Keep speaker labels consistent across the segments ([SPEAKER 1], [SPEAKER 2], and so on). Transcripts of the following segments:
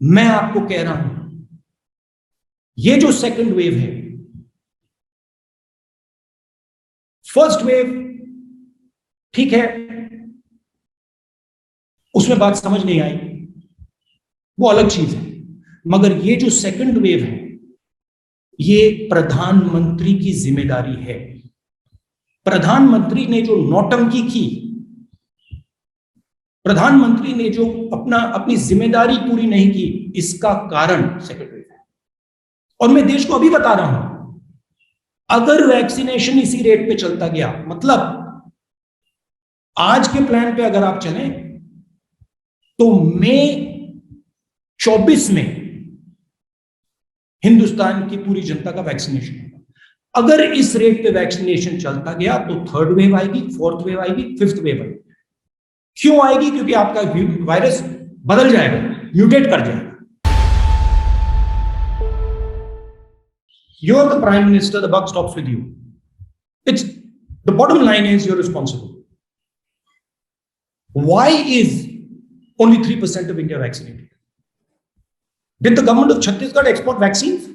[SPEAKER 1] मैं आपको कह रहा हूं, ये जो सेकंड वेव है, फर्स्ट वेव ठीक है, उसमें बात समझ नहीं आई, वो अलग चीज है। मगर ये जो सेकंड वेव है, ये प्रधानमंत्री की जिम्मेदारी है। प्रधानमंत्री ने जो नौटंकी की, प्रधानमंत्री ने जो अपनी जिम्मेदारी पूरी नहीं की, इसका कारण सेकंड वेव है। और मैं देश को अभी बता रहा हूं, अगर वैक्सीनेशन इसी रेट पे चलता गया, मतलब आज के प्लान पे अगर आप चलें, तो मई 24 में हिंदुस्तान की पूरी जनता का वैक्सीनेशन होगा। अगर इस रेट पे वैक्सीनेशन चलता गया तो थर्ड वेव आएगी, फोर्थ वेव आएगी, फिफ्थ वेव आएगी। क्यों आएगी? क्योंकि आपका वायरस बदल जाएगा, म्यूटेट कर जाएगा। You're the prime minister, the buck stops with you. It's the bottom line is you're responsible. Why is only 3% of India vaccinated? Did the government of Chhattisgarh export vaccines?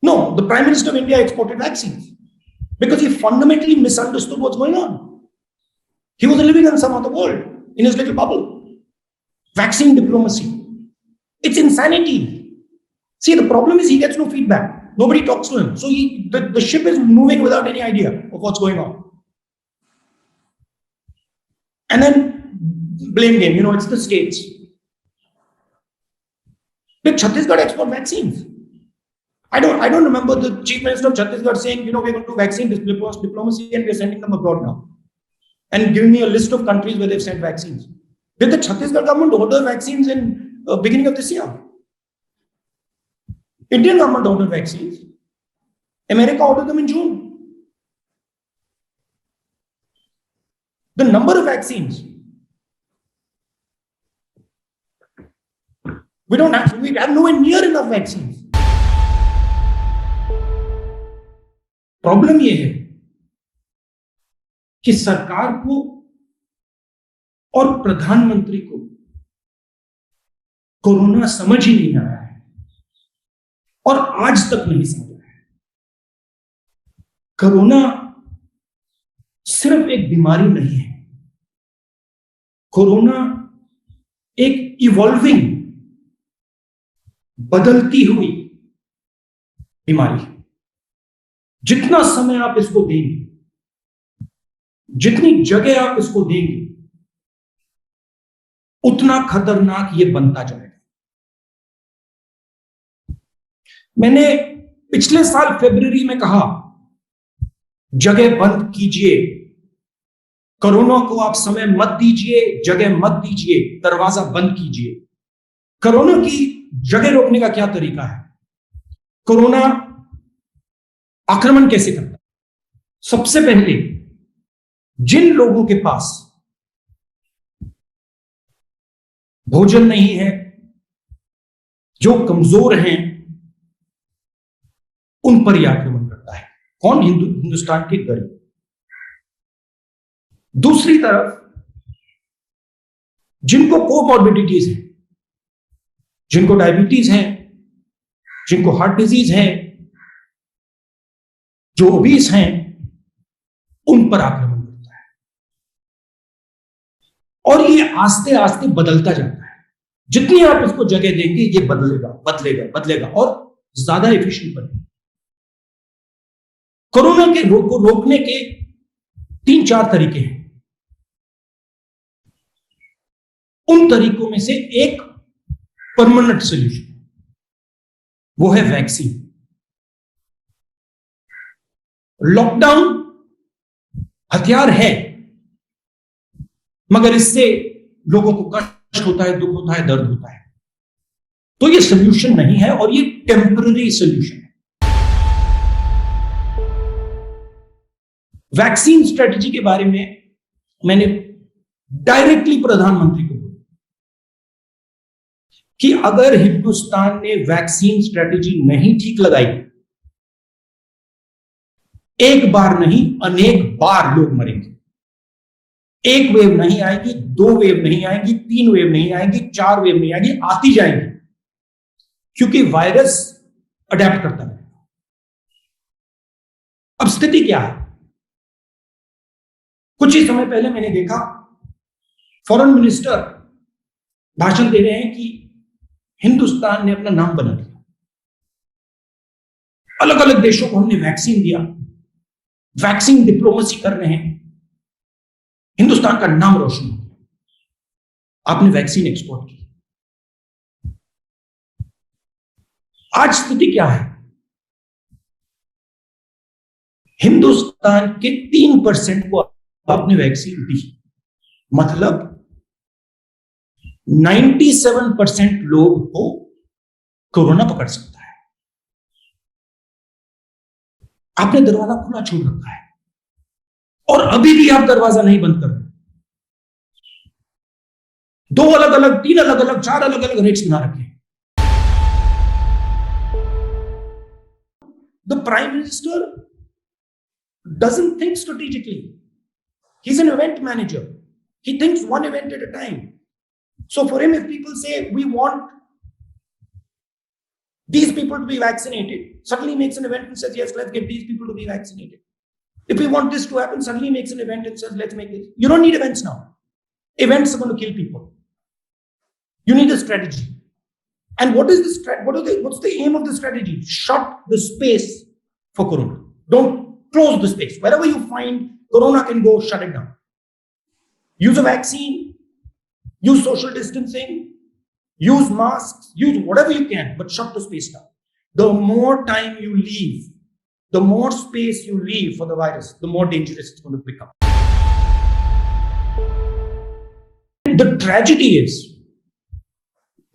[SPEAKER 1] No, the Prime Minister of India exported vaccines because he fundamentally misunderstood what's going on. He was living in some other world, in his little bubble. Vaccine diplomacy. It's insanity. See, the problem is he gets no feedback. Nobody talks to him. So the ship is moving without any idea of what's going on. And then blame game, it's the states. Did Chhattisgarh export vaccines? I don't remember the chief minister of Chhattisgarh saying, we're going to do vaccine diplomacy and we're sending them abroad now. And giving me a list of countries where they've sent vaccines. Did the Chhattisgarh government order vaccines in beginning of this year? Indian government ordered vaccines. America ordered them in June. The number of vaccines, we have nowhere near enough vaccines. Problem यह है कि सरकार को और प्रधानमंत्री को corona समझ ही नहीं आया है और आज तक नहीं समझ आया है। कोरोना सिर्फ एक बीमारी नहीं है, कोरोना एक इवॉल्विंग, बदलती हुई बीमारी है। जितना समय आप इसको देंगे, जितनी जगह आप इसको देंगे, उतना खतरनाक ये बनता जाएगा। मैंने पिछले साल फरवरी में कहा, जगह बंद कीजिए, कोरोना को आप समय मत दीजिए, जगह मत दीजिए, दरवाजा बंद कीजिए। कोरोना की जगह रोकने का क्या तरीका है? कोरोना आक्रमण कैसे करता है? सबसे पहले जिन लोगों के पास भोजन नहीं है, जो कमजोर हैं, उन पर यह आक्रमण करता है। कौन? हिंदुस्तान के गरीब। दूसरी तरफ जिनको कोमॉर्बिडिटीज है, जिनको डायबिटीज है, जिनको हार्ट डिजीज है, जो ओबीस हैं, उन पर आक्रमण करता है। और ये आस्ते आस्ते बदलता जाता है। जितनी आप इसको जगह देंगे, ये बदलेगा बदलेगा बदलेगा और ज्यादा एफिशिएंट बनेगा। कोरोना के को रोकने के 3-4 तरीके हैं। उन तरीकों में से एक परमानेंट सॉल्यूशन, वो है वैक्सीन। लॉकडाउन हथियार है, मगर इससे लोगों को कष्ट होता है, दुख होता है, दर्द होता है। तो ये सॉल्यूशन नहीं है और ये टेम्पररी सॉल्यूशन है। वैक्सीन स्ट्रेटजी के बारे में मैंने डायरेक्टली प्रधानमंत्री को बोला कि अगर हिंदुस्तान ने वैक्सीन स्ट्रेटजी नहीं ठीक लगाई, एक बार नहीं, अनेक बार लोग मरेंगे। एक वेव नहीं आएगी, 2 वेव नहीं आएगी, 3 वेव नहीं आएगी, 4 वेव नहीं आएगी, आती जाएगी, क्योंकि वायरस अडेप्ट करता है। अब स्थिति क्या है? कुछ ही समय पहले मैंने देखा फॉरेन मिनिस्टर भाषण दे रहे हैं कि हिंदुस्तान ने अपना नाम बना दिया, अलग अलग देशों को हमने वैक्सीन दिया, वैक्सीन डिप्लोमेसी कर रहे हैं, हिंदुस्तान का नाम रोशन हो गया, आपने वैक्सीन एक्सपोर्ट की। आज स्थिति क्या है? हिंदुस्तान के 3% को आपने वैक्सीन दी, मतलब 97% लोग को कोरोना पकड़ सकता है। आपने दरवाजा खुला छोड़ रखा है और अभी भी आप दरवाजा नहीं बंद कर रहे। 2 अलग अलग, 3 अलग अलग, 4 अलग अलग रेट्स बना रखे। The prime minister doesn't think strategically. He's an event manager. He thinks one event at a time. So for him, if people say we want these people to be vaccinated, suddenly he makes an event and says, yes, let's get these people to be vaccinated. If we want this to happen, suddenly he makes an event and says, let's make this. You don't need events now. Events are going to kill people. You need a strategy. And what is the strategy? What's the aim of the strategy? Shut the space for corona. Don't close the space. Wherever you find corona can go, shut it down. Use a vaccine, use social distancing, use masks, use whatever you can, but shut the space down. The more time you leave, the more space you leave for the virus, the more dangerous it's going to become. The tragedy is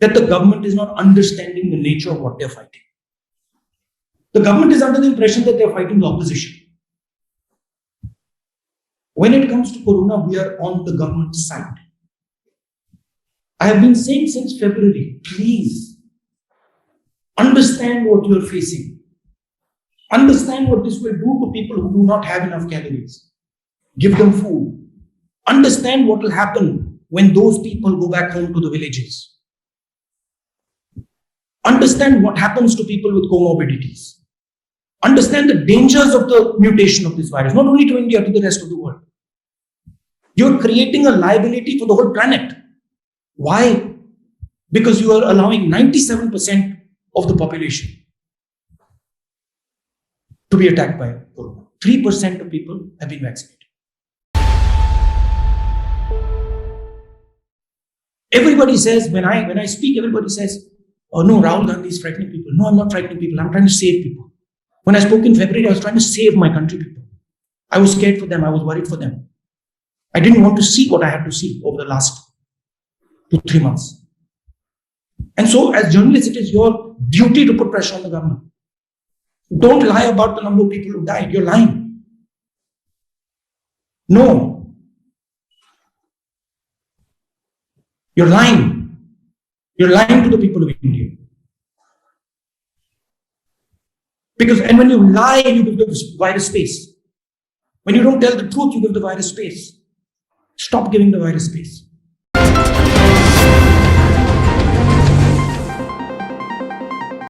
[SPEAKER 1] that the government is not understanding the nature of what they're fighting. The government is under the impression that they're fighting the opposition. When it comes to corona, we are on the government side. I have been saying since February, please understand what you're facing. Understand what this will do to people who do not have enough calories. Give them food. Understand what will happen when those people go back home to the villages. Understand what happens to people with comorbidities. Understand the dangers of the mutation of this virus, not only to India, to the rest of the world. You're creating a liability for the whole planet. Why? Because you are allowing 97% of the population to be attacked by corona. 3% of people have been vaccinated. Everybody says, when I speak, everybody says, oh no, Rahul Gandhi is frightening people. No, I'm not frightening people. I'm trying to save people. When I spoke in February, I was trying to save my country people. I was scared for them. I was worried for them. I didn't want to see what I had to see over the last 2-3 months. And so, as journalists, it is your duty to put pressure on the government. Don't lie about the number of people who died. You're lying. No. You're lying. You're lying to the people of India. Because, and when you lie, you give the virus space. When you don't tell the truth, you give the virus space. Stop giving the virus space.